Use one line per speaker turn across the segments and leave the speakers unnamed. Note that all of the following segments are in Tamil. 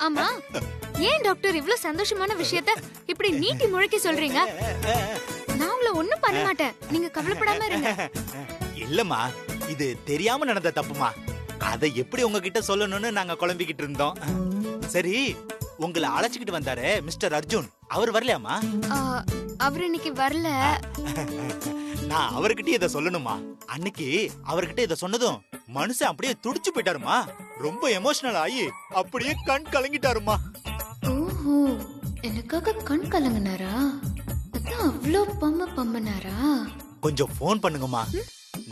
ஆமா, ஏன் டாக்டர் இவ்ளோ சந்தோஷமான விஷயத்த இப்படி நீட்டி முழக்கி சொல்றீங்க? நான் உங்களை ஒண்ணும் பண்ண மாட்டேன், நீங்க கவலைப்படாம இருங்க.
இல்லம்மா, இது தெரியாம நடந்த தப்புமா. அதை எப்படி உங்ககிட்ட சொல்லணும்னு நாங்க குழம்பிக்கிட்டு இருந்தோம். சரி, உங்களை அழைச்சிக்கிட்டு வந்தாரு மிஸ்டர் அர்ஜுன், அவர் வரலையாமா?
அவர் இன்னைக்கு வரல.
நான் அவர்கிட்ட இத சொல்லணுமா? அன்னைக்கு அவர்கிட்ட இத சொன்னதும் மனுஷன் அப்படியே துடிச்சு போயிட்டாருமா. ரொம்ப எமோஷனல் ஆகி அப்படியே கண் கலங்கிட்டாருமா.
ஓஹோ, எனக்காக கண் கலங்கினாரா? அதான் அவ்ளோ பம்மனாரா?
கொஞ்சம் போன் பண்ணுங்கம்மா,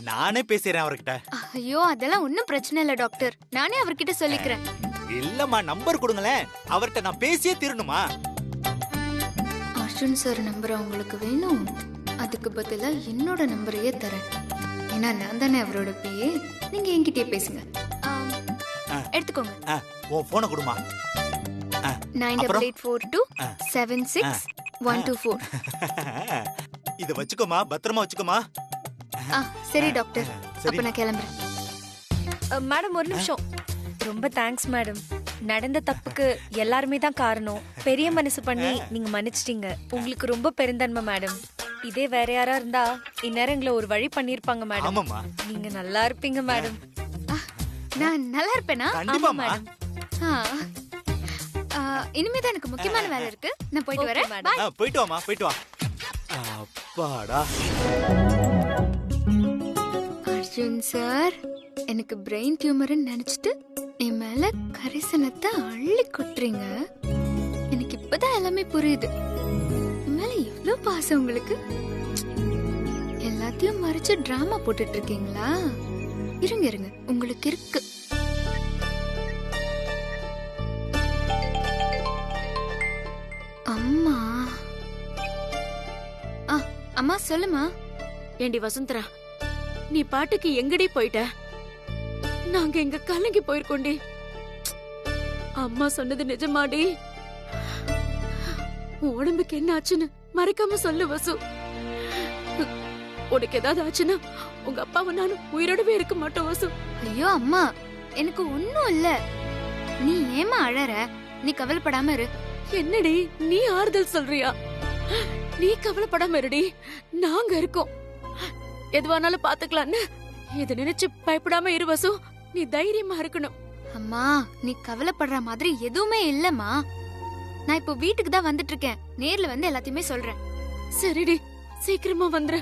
நானே பேசுறேன் அவர்கிட்ட.
ஐயோ, அதெல்லாம் ஒண்ணும் பிரச்சனை இல்ல டாக்டர், நானே அவர்கிட்ட சொல்லிக்கிறேன்.
இல்லம்மா, நம்பர் கொடுங்களேன், அவர்கிட்ட நான் பேசியே தீரணுமா.
அர்ஜுன் சார் நம்பர் உங்களுக்கு வேணும்? அதுக்கு பதிலா என்னோட நம்பரையே தரேன். ஏன்னா நான் தானே அவரோட பிஏ, நீங்க என்கிட்டயே பேசுங்க. எடுத்துக்கோங்க.
உன் போனை கொடுமா.
9884276124.
இத வச்சுக்கோமா, பத்திரமா வச்சுக்கோமா.
சரி டாக்டர், அப்ப நான் கிளம்புறேன்.
மேடம் ஒரு நிமிஷம். ரொம்ப தேங்க்ஸ் மேடம். நடந்த தப்புக்கு எல்லாருமே தான் காரணம். பெரிய மனசு பண்ணி நீங்க மன்னிச்சிட்டீங்க. உங்களுக்கு ரொம்ப பெருந்தன்மை மேடம். இதே வேற யாரா இருந்தா இந்நேரம் எங்களை ஒரு வழி பண்ணிருப்பாங்க மேடம். நீங்க நல்லா இருப்பீங்க மேடம்.
நான் நல்லா இருப்பேனா?
கண்டிப்பா
மேடம். இனிமேதான் எனக்கு முக்கியமான வேலை இருக்கு, நான் போயிட்டு வரேன்.
போயிட்டு வாமா, போயிட்டு வா. அப்பாடா.
அர்ஜுன் சார், எனக்கு பிரெயின் டியூமர்னு நினைச்சிட்டு என் மேல கரிசனத்தை அள்ளி கொட்டுறீங்க. எனக்கு இப்பதான் எல்லாமே புரியுது. என் மேல எவ்வளவு பாசம் உங்களுக்கு. எல்லாத்தையும் மறைச்சு டிராமா போட்டுட்டு இருக்கீங்களா? இருங்க இருங்க, உங்களுக்கு இருக்கு. அம்மா. அம்மா சொல்லுமா.
ஏண்டி வசுந்தரா, நீ பாட்டுக்கு எங்கடி போயிட்ட? நாங்க எங்க கலங்கி போயிருக்கோண்டி. அம்மா சொன்னது நிஜமாடி? உடம்புக்கு என்ன ஆச்சுன்னு மறைக்காம சொல்லு வசு. உனக்கு ஏதாவது ஆச்சுன்னா உங்க அப்பாவை நானும் உயிரோடவே இருக்க மாட்டோம் வசு.
ஐயோ அம்மா, எனக்கு ஒண்ணும் இல்ல. நீ ஏமா அழற? நீ கவலைப்படாம இரு.
என்னடி நீ ஆறுதல் சொல்றியா? நீ கவலைப்படாம இருடி, நாங்க இருக்கோம். எதுவானாலும் பாத்துக்கலான்னு இத நினைச்சு பயப்படாம இரு வசு. நீ தைரியமா இருக்கணும்.
அம்மா, நீ கவலைப்படுற மாதிரி எதுவுமே இல்லம்மா. நான் இப்போ வீட்டுக்கு தான் வந்துட்டு இருக்கேன். நேர்ல வந்து எல்லாத்தையுமே சொல்றேன்.
சரிடி, சீக்கிரமா வந்துரு.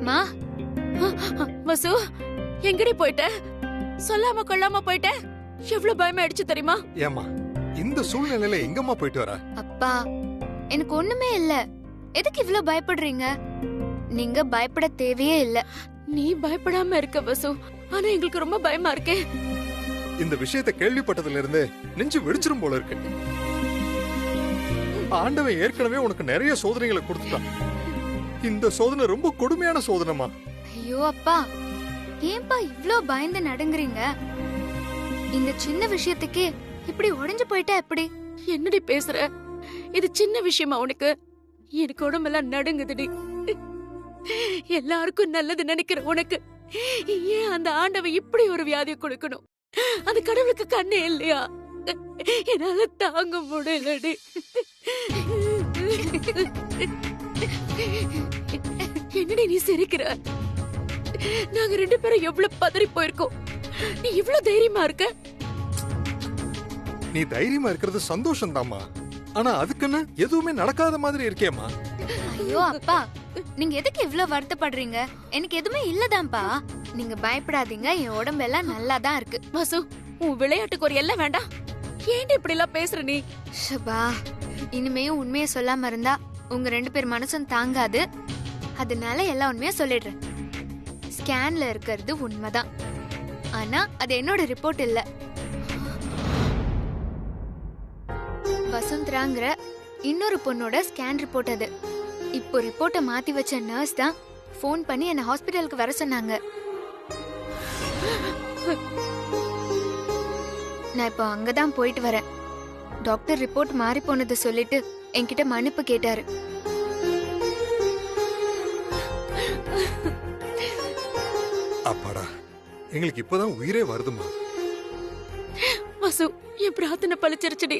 மா.
வசு, எங்கடி போயிட்ட? சொல்லாம கொள்ளாம போயிட்ட. எவ்வளவு பயமா ஆயிடுச்சு தெரியுமா?
ஏமா இந்த சூழ்நிலையில எங்கம்மா போயிட்டு வர?
அப்பா, எனக்கு ஒண்ணுமே இல்ல. எதுக்கு இவ்ளோ பயப்படுறீங்க? நீங்க பயப்பட தேவையே இல்ல.
நீ பயப்படாம இருக்க வசு, ஆனா எங்களுக்கு ரொம்ப பயமா இருக்கே.
இந்த விஷயத்தை கேள்விப்பட்டதுல இருந்து நெஞ்சு வெடிச்சிரும் போல இருக்கு. ஆண்டவன் ஏற்கனவே உனக்கு நிறைய சோதனைகளை கொடுத்துட்டான். இந்த சோதனை ரொம்ப கொடுமையான சோதனைமா.
ஐயோ அப்பா, ஏன்பா இவ்ளோ பயந்து நடுங்குறீங்க? இந்த சின்ன விஷயத்துக்கே இப்படி உடைஞ்சு போயிட்டா எப்படி?
என்னடி பேசுற? இது சின்ன விஷயமா உனக்கு? எனக்கு உடம்பெல்லாம் நடுங்குதுடி. எல்லாருக்கும் நல்லது நினைக்கிற உனக்கு ஏன் அந்த ஆண்டவன் இப்படி ஒரு வியாதியை கொடுக்கணும்? அந்த கடவுளுக்கு கண்ணே இல்லையா? என்னால தாங்க முடியலடி. என்னடி நீ சிரிக்கிற? நாங்க ரெண்டு பேரும் எவ்வளவு பதறி போயிருக்கோம். நீ இவ்வளவு தைரியமா இருக்க?
நீ தைரியமா இருக்கிறது சந்தோஷம் தாமா. ஆனா அதுக்குன்னு எதுவுமே நடக்காத மாதிரி இருக்கேம்மா.
ஐயோ அப்பா, நீங்க எதுக்கு இவ்ளோ வருத்தப்படுறீங்க? எனக்கு எதுவுமே இல்லதான்ப்பா. நீங்க பயப்படாதீங்க, என் உடம்பெல்லாம் நல்லா தான் இருக்கு.
வசு, உன் விளையாட்டுக்கு ஒரு எல்லாம் வேண்டாம். ஏன் இப்படி எல்லாம் பேசுற நீ?
ஷபா, இனிமேயும் உண்மையை சொல்லாம இருந்தா உங்க ரெண்டு பேர் மனசும் தாங்காது. அதனால எல்லா உண்மையும் சொல்லிடுறேன். ஸ்கேன்ல இருக்கிறது உண்மைதான், ஆனா அது என்னோட ரிப்போர்ட் இல்ல. வசுந்தராங்கிற இன்னொரு பொண்ணோட ஸ்கேன் ரிப்போர்ட் அது. இப்போ ரிப்போர்ட்டை மாத்தி வச்ச நர்ஸ் தான் ஃபோன் பண்ணி என்ன ஹாஸ்பிடலுக்கு வர சொன்னாங்க. நான் இப்போ அங்கதான் போயிட்டு வரேன். டாக்டர் ரிப்போர்ட் மாறி போனதை சொல்லிட்டு என்கிட்ட மன்னிப்பு கேட்டாரு.
அப்பாடா, எங்களுக்கு இப்பதான் உயிரே வருதுமா.
வசு, என் பிரார்த்தனை பழிச்சிருச்சுடி.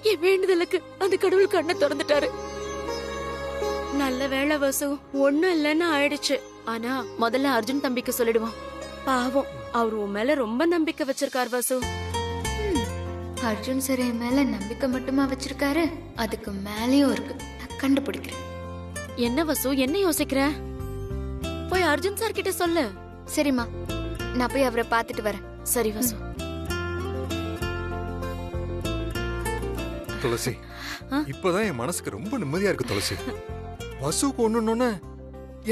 என் வேண்டுதலுக்கு அந்த கடவுள் கண்ணை திறந்துட்டாரு. நல்ல வேளை வசு, ஒண்ணும் இல்லைன்னு ஆயிடுச்சு. ஆனா முதல்ல அர்ஜுன் தம்பிக்கு சொல்லிடுவோம். பாவம், அவர் உன் மேல ரொம்ப நம்பிக்கை வச்சிருக்கார் வசு.
அர்ஜுன் சார் என் மேல நம்பிக்கை மட்டுமா வச்சிருக்காரு, அதுக்கு மேலேயும் இருக்கு. நான் கண்டுபிடிக்கிறேன்.
என்ன வசு, என்ன யோசிக்கிற? போய் அர்ஜுன் சார் கிட்ட சொல்லு.
சரிம்மா, நான் போய் அவரை பார்த்துட்டு வரேன்.
சரி வசு.
துளசி, இப்பதான் என் மனசுக்கு ரொம்ப நிம்மதியா இருக்கு துளசி. வசுக்கு ஒண்ணுன்னு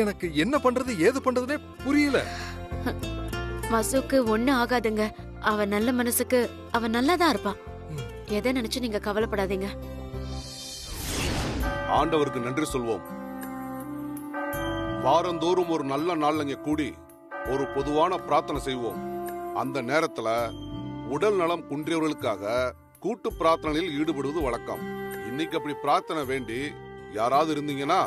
எனக்கு என்ன பண்றது ஏது பண்றதுனே புரியல.
வசுக்கு ஒண்ணு ஆகாதுங்க. அவ நல்ல மனசுக்கு அவ நல்லாதான் இருப்பா. எதை நினைச்சு நீங்க கவலைப்படாதீங்க.
ஆண்டவருக்கு நன்றி சொல்வோம். வாரந்தோறும் ஒரு நல்ல நாள் இங்க கூடி ஒரு பொதுவான பிரார்த்தனை செய்வோம். அந்த நேரத்துல உடல் நலம் குன்றியவர்களுக்காக கூட்டு பிரார்த்தனையில் ஈடுபடுவது வழக்கம். இன்னைக்கு அப்படி பிரார்த்தனை வேண்டி யாராவது இருந்தீங்கன்னா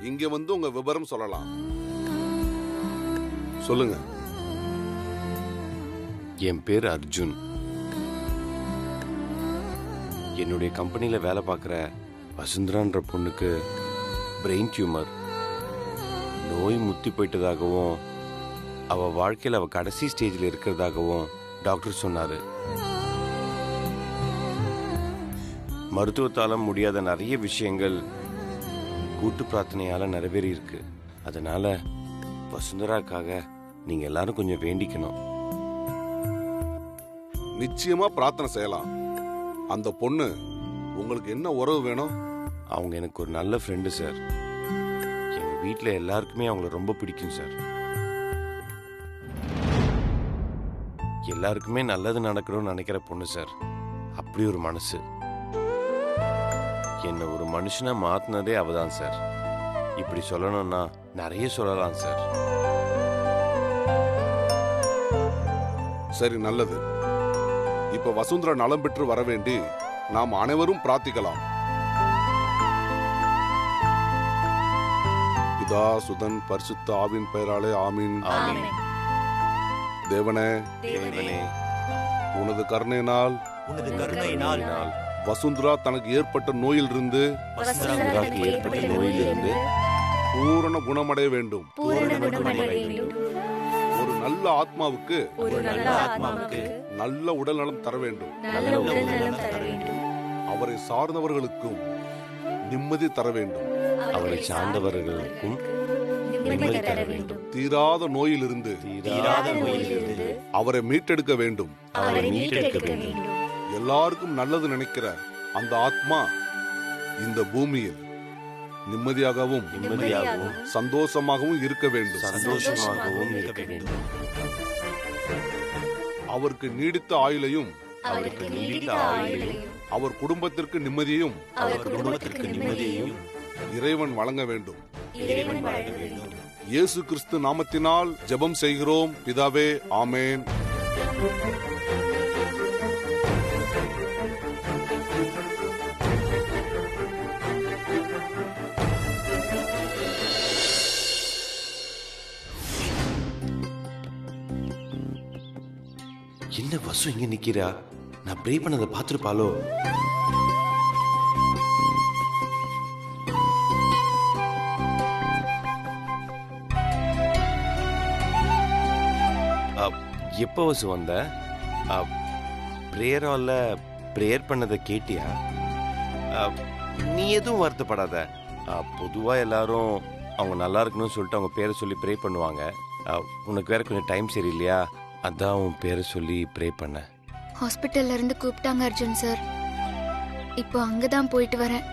இங்க வந்து உங்க விவரம் சொல்லலாம். சொல்லுங்க.
என் பேர் அர்ஜுன். என்னுடைய கம்பெனியில் வேலை பார்க்குற வசுந்தரான்ற பொண்ணுக்கு பிரெயின் டியூமர் நோய் முத்தி போயிட்டதாகவும் அவள் வாழ்க்கையில் அவள் கடைசி ஸ்டேஜில் இருக்கிறதாகவும் டாக்டர் சொன்னார். மருத்துவத்தால் முடியாத நிறைய விஷயங்கள் கூட்டு பிரார்த்தனையால் நிறைவேறி இருக்கு. அதனால வசுந்தராக்காக நீங்கள் எல்லாரும் கொஞ்சம் வேண்டிக்கணும்.
நிச்சயமா பிரார்த்தனை செய்யலாம். அந்த பொண்ணு உங்களுக்கு என்ன உறவு வேணும்?
அவங்க எனக்கு ஒரு நல்ல ஃப்ரெண்டு சார். எங்கள் வீட்டில் எல்லாருக்குமே அவங்கள ரொம்ப பிடிக்கும் சார். எல்லாருக்குமே நல்லது நடக்கணும்னு நினைக்கிற பொண்ணு சார். அப்படி ஒரு மனசு. என்னை ஒரு மனுஷனா மாத்தினதே அவதான் சார். இப்படி சொல்லணும்னா நிறைய சொல்லலாம் சார்.
சரி, நல்லது. இப்ப வசுந்தரா நலம் பெற்று வர வேண்டி நாம் அனைவரும் பிரார்த்திக்கலாம். பிதா சுதன் பரிசுத்த ஆவின் பெயராலே ஆமீன்.
ஆமீன்.
தேவனே,
தேவனே,
உனது கருணையினால்
உனது கருணையினால்
வசுந்தரா தனக்கு ஏற்பட்ட நோயிலிருந்து
வசுந்தராவுக்கு ஏற்பட்ட நோயிலிருந்து
பூரண குணமடைய வேண்டும்.
பூரண குணமடைய வேண்டும்.
ஒரு நல்ல ஆத்மாவுக்கு
ஒரு நல்ல ஆத்மாவுக்கு
நல்ல உடல் நலம் தர வேண்டும்.
நல்ல உடல் நலம் தர வேண்டும்.
அவரை சார்ந்தவர்களுக்கும் நிம்மதி தர வேண்டும்.
அவரை சார்ந்தவர்களுக்கும்
நிம்மதி தர வேண்டும்.
தீராத நோயிலிருந்து
தீராத நோயிலிருந்து
அவரை மீட்டெடுக்க வேண்டும்.
அவரை மீட்டெடுக்க வேண்டும்.
எல்லாருக்கும் நல்லது நினைக்கிற அந்த ஆத்மா இந்த பூமியில் நிம்மதியாகவும்
நிம்மதியாகவும்
சந்தோஷமாகவும் இருக்க வேண்டும்.
சந்தோஷமாகவும் இருக்க வேண்டும்.
அவருக்கு நீடித்த ஆயுளையும்
அவருக்கு நீடித்த ஆயுளையும்
அவர் குடும்பத்திற்கு நிம்மதியையும்
அவர் குடும்பத்திற்கு நிம்மதியையும்
இறைவன் வழங்க வேண்டும்.
இறைவன் வழங்க வேண்டும்.
இயேசு கிறிஸ்து நாமத்தினால் ஜெபம் செய்கிறோம் பிதாவே, ஆமென்.
என்ன வசு இங்க நிக்கிறா? நான் ப்ரே பண்ணதை பார்த்துருப்பாளோ? எப்போ வசு வந்த? ப்ரேயர் ஹால்ல ப்ரேயர் பண்ணதை கேட்டியா? நீ எதுவும் வருத்தப்படாத. பொதுவாக எல்லாரும் அவங்க நல்லா இருக்கணும்னு சொல்லிட்டு அவங்க பேரை சொல்லி ப்ரே பண்ணுவாங்க. உனக்கு வேற கொஞ்சம் டைம் சரியில்லையா, அதான் உன் பேரை சொல்லி ப்ரே பண்ண.
ஹாஸ்பிட்டல்ல இருந்து கூப்பிட்டாங்க அர்ஜுன் சார். இப்போ அங்கதான் போயிட்டு வரேன்.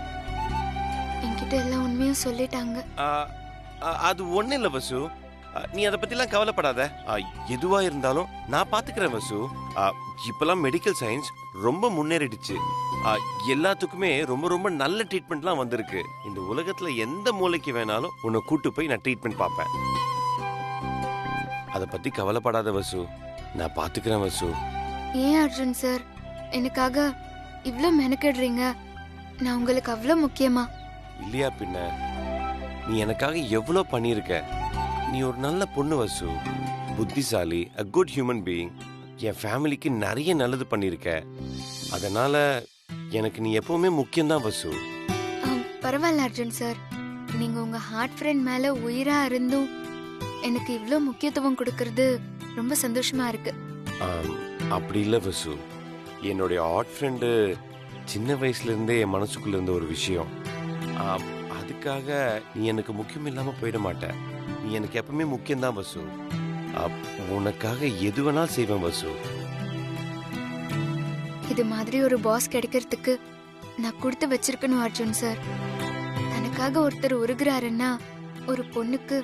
என்கிட்ட எல்லா உண்மையும் சொல்லிட்டாங்க.
அது ஒன்றும் இல்லை வசு, நீ அதை பற்றிலாம் கவலைப்படாத. எதுவா இருந்தாலும் நான் பார்த்துக்கிறேன் வசு. இப்பெல்லாம் மெடிக்கல் சயின்ஸ் ரொம்ப முன்னேறிடுச்சு. எல்லாத்துக்குமே ரொம்ப ரொம்ப நல்ல ட்ரீட்மெண்ட்லாம் வந்திருக்கு. இந்த உலகத்துல எந்த மூளைக்கு வேணாலும் உன்னை கூட்டு போய் நான் ட்ரீட்மெண்ட் பார்ப்பேன். அதை பத்தி கவலைப்படாத வசு, நான் பார்த்துக்கிறேன் வசு.
ஏன் அர்ஜுன் சார் எனக்காக இவ்ளோ மெனக்கிடுறீங்க? நான் உங்களுக்கு அவ்வளோ முக்கியமா?
இல்லையா பின்ன, நீ எனக்காக எவ்வளோ பண்ணியிருக்க. நீ ஒரு நல்ல பொண்ணு வசு, புத்திசாலி, அ குட் ஹியூமன் பீயிங். என் ஃபேமிலிக்கு நிறைய நல்லது பண்ணியிருக்க. அதனால எனக்கு நீ எப்பவுமே முக்கியம்தான் வசு.
பரவாயில்ல அர்ஜுன் சார், நீங்க உங்க ஹார்ட் ஃப்ரெண்ட் மேல உயிரா இருந்தும் எனக்கு இவ்ளோ முக்கியத்துவம் கொடுக்கறது ரொம்ப சந்தோஷமா இருக்கு.
அப்படி இல்லை வசு, என்னுடைய ஹார்ட் ஃப்ரெண்டு சின்ன வயசுல இருந்தே என் மனசுக்குள்ள இருந்த ஒரு விஷயம். அதுக்காக நீ எனக்கு முக்கியம் இல்லாம போயிட மாட்ட. நீ எனக்கு எப்பவுமே முக்கியம்தான் வசு. உனக்காக எது வேணாலும் செய்வேன் வசு.
இது மாதிரி ஒரு பாஸ் கிடைக்கிறதுக்கு நான் கொடுத்து வச்சிருக்கணும் அர்ஜுன் சார். தனக்காக ஒருத்தர் உருகுறாருன்னா ஒரு பொண்ணுக்கு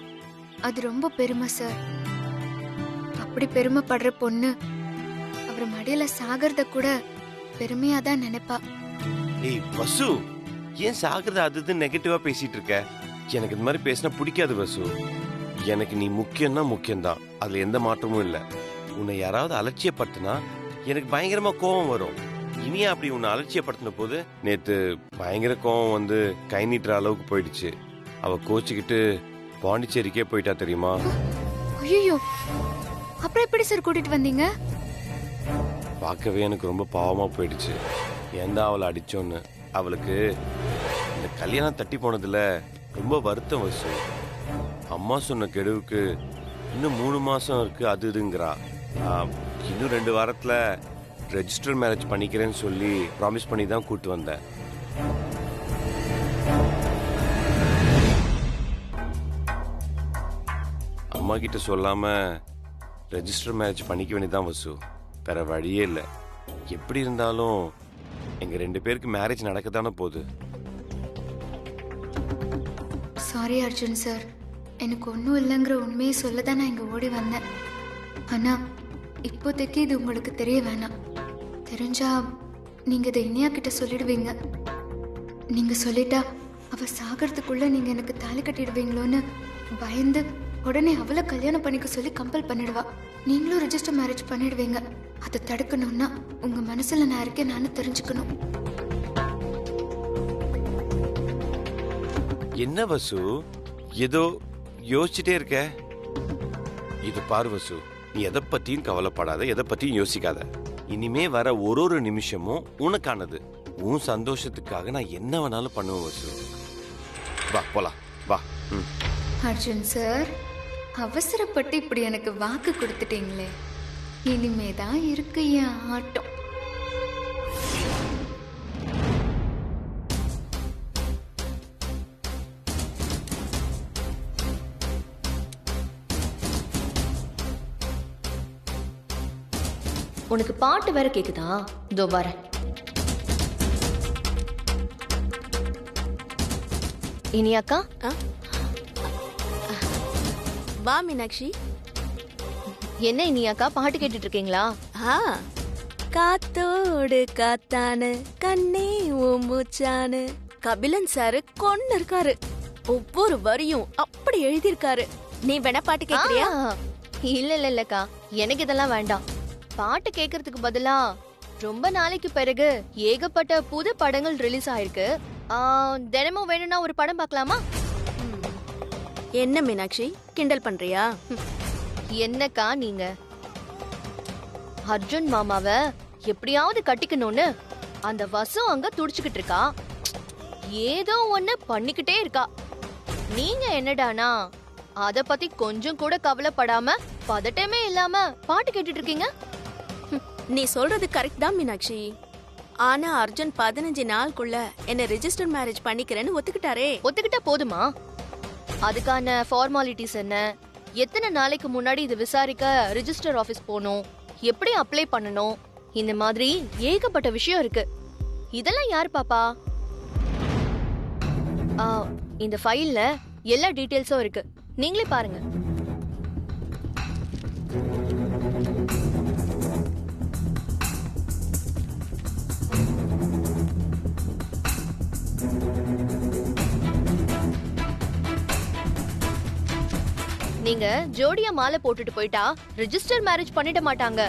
அது ரொம்ப பெருமை சார். அப்படி பெருமைப்படுற பொண்ணு அவர் மடியில சாகிறத கூட பெருமையா தான் நினைப்பா.
ஏய் வசு, ஏன் சாகிறத அது நெகட்டிவா பேசிட்டு இருக்க? எனக்கு இந்த மாதிரி பேசினா பிடிக்காது வசு. எனக்கு நீ முக்கியம்னா முக்கியம்தான், அதுல எந்த மாற்றமும் இல்லை. உன்னை யாராவது அலட்சியப்படுத்தினா எனக்கு பயங்கரமா கோபம் வரும். இனியா அப்படி உன்னை அலட்சியப்படுத்தின போது நேத்து பயங்கர கோபம் வந்து கை நீட்டுற அளவுக்கு போயிடுச்சு. அவ கோச்சிக்கிட்டு பாண்டிச்சேரிக்கே போயிட்டா தெரியுமா?
ஐயோ, அப்புறம் எப்படி சார் கூட்டிட்டு வந்தீங்க?
பார்க்கவே எனக்கு ரொம்ப பாவமா போயிடுச்சு. ஏன்டா அவளை அடிச்சோன்னு. அவளுக்கு இந்த கல்யாணம் தட்டி போனதுல ரொம்ப வருத்தம் வசு. அம்மா சொன்ன கெடுவுக்கு இன்னும் 3 மாசம் இருக்கு அது இதுங்கிறா. இன்னும் 2 வாரத்துல ரெஜிஸ்டர் மேரேஜ் பண்ணிக்கிறேன்னு சொல்லி ப்ராமிஸ் பண்ணி தான் கூட்டு வந்தேன். அம்மா கிட்ட சொல்லாம ரெஜிஸ்டர் மேரேஜ் பண்ணிக்க வேண்டியதான் வசு. வேற வழியே இல்லை. எப்படி இருந்தாலும் எங்க 2 பேருக்கு மேரேஜ் நடக்க தானே போகுது.
சாரி அர்ஜுன் சார், எனக்கு ஒன்றும் இல்லைங்கிற உண்மையை சொல்ல தான் நான் இங்கே ஓடி வந்தேன். ஆனால் இப்போதைக்கு இது உங்களுக்கு தெரிய வேணாம். தெரிஞ்சா நீங்கள் இதை இனியா கிட்ட சொல்லிடுவீங்க. நீங்கள் சொல்லிட்டா அவள் சாகிறதுக்குள்ளே நீங்கள் எனக்கு தாலி கட்டிடுவீங்களோன்னு பயந்து உடனே அவளை கல்யாணம் பண்ணிக்க சொல்லி கம்பல் பண்ணிடுவா. நீங்களும் ரெஜிஸ்டர் மேரேஜ் பண்ணிடுவீங்க. அதை தடுக்கணும்னா உங்கள் மனசில் நான் இருக்கேன் நானும் தெரிஞ்சுக்கணும்.
என்ன வசு, ஏதோ யோசிச்சுட்டே இருக்க? இது பாரு வசு, நீ எதை பத்தியும் கவலைப்படாத, எதை பத்தியும் யோசிக்காத. இனிமே வர ஒரு நிமிஷமும் உனக்கானது. உன் சந்தோஷத்துக்காக நான் என்ன வேணாலும் பண்ணுவேன் வசு. வா போலாம், வா.
அர்ஜுன் சார், அவசரப்பட்டு இப்படி எனக்கு வாக்கு கொடுத்துட்டீங்களே. இனிமே தான் இருக்கு என் ஆட்டம்.
உனக்கு பாட்டு வேற கேக்குதா? இதோ வரேன். இனி அக்கா,
வா மீனாட்சி.
என்ன இனி அக்கா பாட்டு கேட்டுட்டு இருக்கீங்களா?
காத்தோடு காத்தானு கண்ணே ஓ மூச்சானு கபிலன் சாரு கொண்டு இருக்காரு. ஒவ்வொரு வரியும் அப்படி எழுதியிருக்காரு. நீ வேணா பாட்டு கேக்குறியா?
இல்லக்கா, எனக்கு இதெல்லாம் வேண்டாம். பாட்டு கேக்குறதுக்கு பதிலா ரொம்ப நாளைக்கு பிறகு ஏகப்பட்ட புது படங்கள் ரிலீஸ் ஆயிருக்கு. தினமும் வேணும்னா ஒரு படம் பார்க்கலாமா?
என்ன மீனாட்சி, கிண்டல் பண்றியா?
என்னக்கா நீங்க? அர்ஜுன் மாமாவை எப்படியாவது கட்டிக்கணும்னு அந்த வசு அங்க துடிச்சுக்கிட்டு இருக்கா. ஏதோ ஒண்ணு பண்ணிக்கிட்டே இருக்கா. நீங்க என்னடானா அத பத்தி கொஞ்சம் கூட கவலைப்படாம பதட்டமே இல்லாம பாட்டு கேட்டுட்டு இருக்கீங்க.
நீ சொல்றது கரெக்ட் தான் மீனாட்சி. ஆனா அர்ஜுன் 15 நாளுக்குள்ள என்ன ரெஜிஸ்டர் மேரேஜ் பண்ணிக்கிறேன்னு ஒத்துக்கிட்டாரே.
ஒத்துக்கிட்டா போதுமா? அதுக்கான ஃபார்மாலிட்டிஸ் என்ன? எத்தனை நாளைக்கு முன்னாடி இது விசாரிக்க ரெஜிஸ்டர் ஆபீஸ் போகணும், எப்படி அப்ளை பண்ணணும், இந்த மாதிரி ஏகப்பட்ட விஷயம் இருக்கு. இதெல்லாம் யார் பாப்பா? இந்த ஃபைல்ல எல்லா டீடைல்ஸும் இருக்கு, நீங்களே பாருங்க. நீங்க ஜோடியா மாலை போட்டுட்டு போயிட்டா ரெஜிஸ்டர் மேரேஜ் பண்ணிட மாட்டாங்க.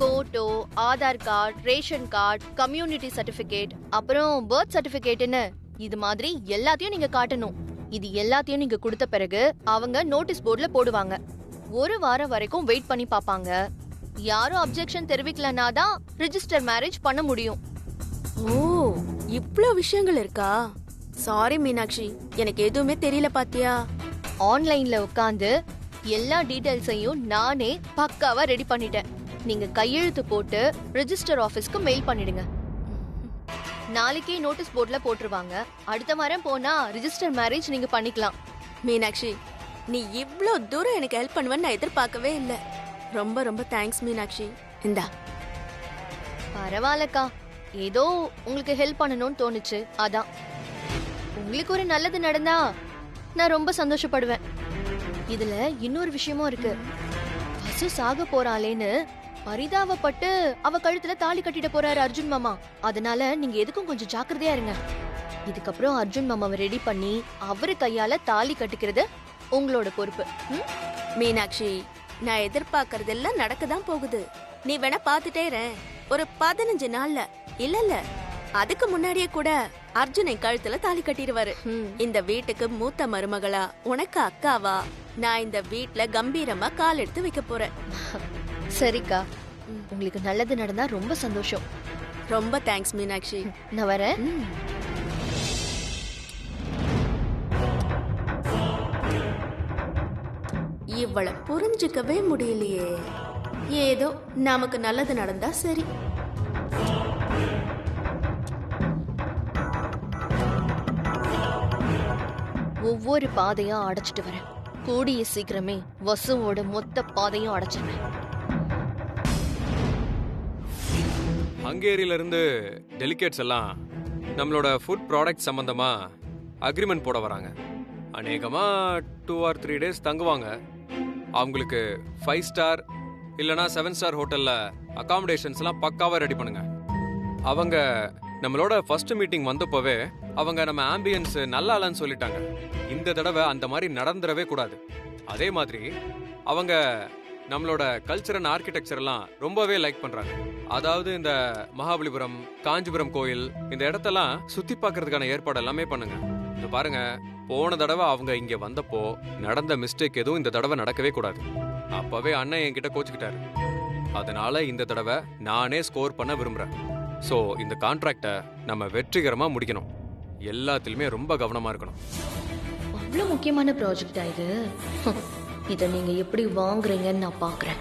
Photo, Aadhaar card, ration card, community certificate, அப்புறம் பர்த் சர்டிபிகேட்னு இது மாதிரி எல்லாத்தையும் நீங்க காட்டணும். இது எல்லாத்தையும் நீங்க கொடுத்த பிறகு அவங்க நோட்டீஸ் போர்டுல போடுவாங்க. ஒரு வாரம் வரைக்கும் வெயிட் பண்ணி பாப்பாங்க. யாரும் அப்ஜெக்ஷன் தெரிவிக்கலனா தான் ரிஜிஸ்டர் மேரேஜ் பண்ண முடியும்.
ஓ, இவ்ளோ விஷயங்கள் இருக்கா? சாரி மீனாட்சி, எனக்கு எதுவுமே தெரியல பாத்தியா.
ஆன்லைன்ல உட்காந்து எல்லா டீடைல்ஸையும் நானே பக்காவா ரெடி பண்ணிட்டேன். நீங்க கையெழுத்து போட்டு ரிஜிஸ்டர் ஆபீஸ்க்கு மெயில் பண்ணிடுங்க. நாளைக்கே நோட்டீஸ் போர்டுல போட்டுருவாங்க. அடுத்த வாரம் போனா ரிஜிஸ்டர் மேரேஜ் நீங்க பண்ணிக்கலாம்.
மீனாட்சி, நீ இவ்ளோ தூரம் எனக்கு ஹெல்ப் பண்ணுவேன்னு நான் எதிர்பார்க்கவே இல்ல. ரொம்ப ரொம்ப தேங்க்ஸ் மீனாட்சி. இந்தா.
பரவாயில்லக்கா, ஏதோ உங்களுக்கு ஹெல்ப் பண்ணணும்னு தோணுச்சு, அதான். உங்களுக்கு ஒரு நல்லது நடந்தா நான் ரொம்ப சந்தோஷப்படுவேன். இதுல இன்னொரு விஷயமும் இருக்கு. வசு சாக போறாளேன்னு பரிதாபப்பட்டு அவ கழுத்துல தாலி கட்டிட போறாரு அர்ஜுன் மாமா. அதனால நீங்க எதுக்கும் கொஞ்சம் ஜாக்கிரதையா இருங்க. இதுக்கப்புறம் அர்ஜுன் மாமாவை ரெடி பண்ணி அவரு கையால தாலி கட்டிக்கிறது உங்களோட பொறுப்பு.
மீனாட்சி, நான் எதிர்பார்க்கறதெல்லாம் நடக்கதான் போகுது. நீ வேணா பாத்துட்டே இரு. ஒரு 15 நாள்ல இல்ல அதுக்கு முன்னாடியே கூட அர்ஜுனை கழுத்துல தாலி கட்டிடுவாரு. இந்த வீட்டுக்கு மூத்த மருமகளா, உனக்கு அக்காவா, நான் இந்த வீட்ல கம்பீரமா கால் எடுத்து வைக்க போறேன்.
சரிக்கா, உங்களுக்கு நல்லது நடந்தா ரொம்ப சந்தோஷம்.
ரொம்ப தேங்க்ஸ் மீனாட்சி.
நான் வரேன்.
இவளை புரிஞ்சுக்கவே முடியலையே. ஏதோ நமக்கு நல்லது நடந்தா சரி.
ஒவ்வொரு பாதையா அடைச்சிட்டு வரேன். கூடிய சீக்கிரமே வசுவோட மொத்த பாதையும் அடைச்சிருவேன்.
ஹங்கேரியில இருந்து டெலிகேட்ஸ் எல்லாம் நம்மளோட ஃபுட் ப்ராடக்ட் சம்பந்தமா அக்ரிமெண்ட் போட வராங்க. அநேகமா 2 or 3 டேஸ் தங்குவாங்க. அவங்களுக்கு 5 ஸ்டார் இல்லனா 7 ஸ்டார் ஹோட்டல்ல அகாமடேஷன்ஸ் எல்லாம் பக்காவா ரெடி பண்ணுங்க. அவங்க நம்மளோட ஃபர்ஸ்ட் மீட்டிங் வந்தப்பவே அவங்க நம்ம ஆம்பியன்ஸ் நல்லா இல்லைன்னு சொல்லிட்டாங்க. இந்த தடவை அந்த மாதிரி நடந்துடவே கூடாது. அதே மாதிரி அவங்க நம்மளோட கல்ச்சர் அண்ட் ஆர்கிடெக்சர் எல்லாம் ரொம்பவே லைக் பண்றாங்க. அதாவது இந்த மகாபலிபுரம், காஞ்சிபுரம் கோயில், இந்த இடத்தெல்லாம் சுத்தி பார்க்கறதுக்கான ஏற்பாடு எல்லாமே பண்ணுங்க. இது பாருங்க, போன தடவை அவங்க இங்க வந்தப்போ நடந்த மிஸ்டேக் எதுவும் இந்த தடவை நடக்கவே கூடாது. அப்பவே அண்ணன் என்கிட்ட கோச்சுக்கிட்டாரு. அதனால இந்த தடவை நானே ஸ்கோர் பண்ண விரும்புறேன். ஸோ இந்த கான்ட்ராக்டை நம்ம வெற்றிகரமா முடிக்கணும். எல்லாத்திலுமே ரொம்ப கவனமா இருக்கணும்.
அவ்வளவு முக்கியமான ப்ராஜெக்டா இது? இதை நீங்க எப்படி வாங்குறீங்கன்னு நான் பாக்குறேன்.